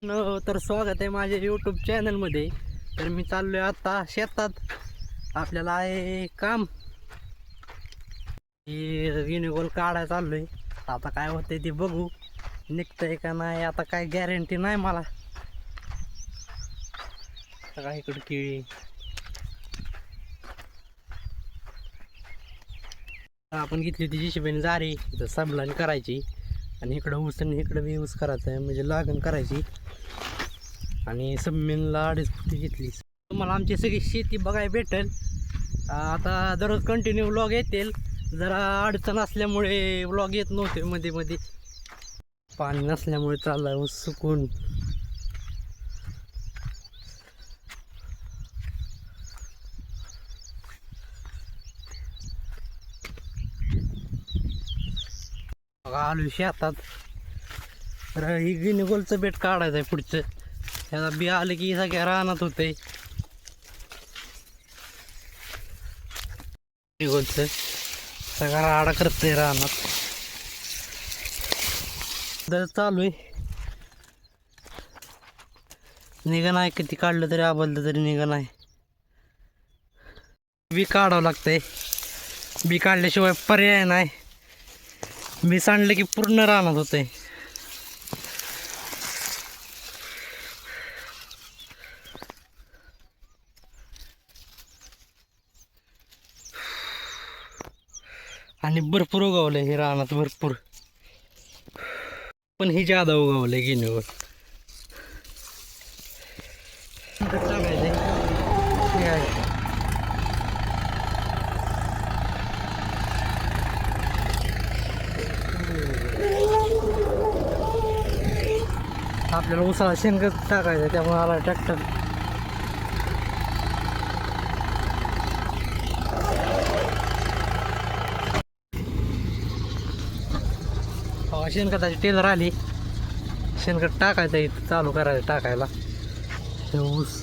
तर स्वागत आहे माझ्या यूट्यूब चॅनलमध्ये. तर मी चाललोय आता शेतात. आपल्याला आहे काम गिनीगोल काढायला चाललोय. आता काय होतंय ते बघू, निघतंय का नाही आता काय गॅरंटी नाही मला. काय इकडं केळी आपण घेतली होती जीसीबीने जारी इथं सबलाने करायची आणि इकडं ऊस आणि इकडं बी ऊस करायचं आहे, म्हणजे लागण करायची. आणि जमिनीला 2.5 फुटी घेतली. तुम्हाला आमची सगळी शेती बघायला भेटेल. आता दररोज कंटिन्यू व्लॉग येतील. जरा अडचण असल्यामुळे व्लॉग येत नव्हते, मध्ये मध्ये पाणी नसल्यामुळे चाललाय ऊस सुकून. आलू शेतात. तर ही गिनीगोलचं बेट काढायचं आहे पुढचं. त्याला बी आलं की सगळ्या रानात होते. गिनीगोलचं सगळा राडा करतंय रानात. तर चालू आहे. निघण आहे, किती काढलं तरी आबलतं तरी निघण आहे. बी काढावं लागतंय, बी काढल्याशिवाय पर्याय नाही. बी सांडलं की पूर्ण रानात होतंय. आणि भरपूर उगवलंय हे रानात भरपूर. पण हे जादा उगवलंय गिनीवर. आपल्याला उसाला शेणखत टाकायचं, त्यामुळे आला ट्रॅक्टर. शेणखताची टेलर आली. शेणखत टाकायचं इथं, चालू करायचं टाकायला. ऊस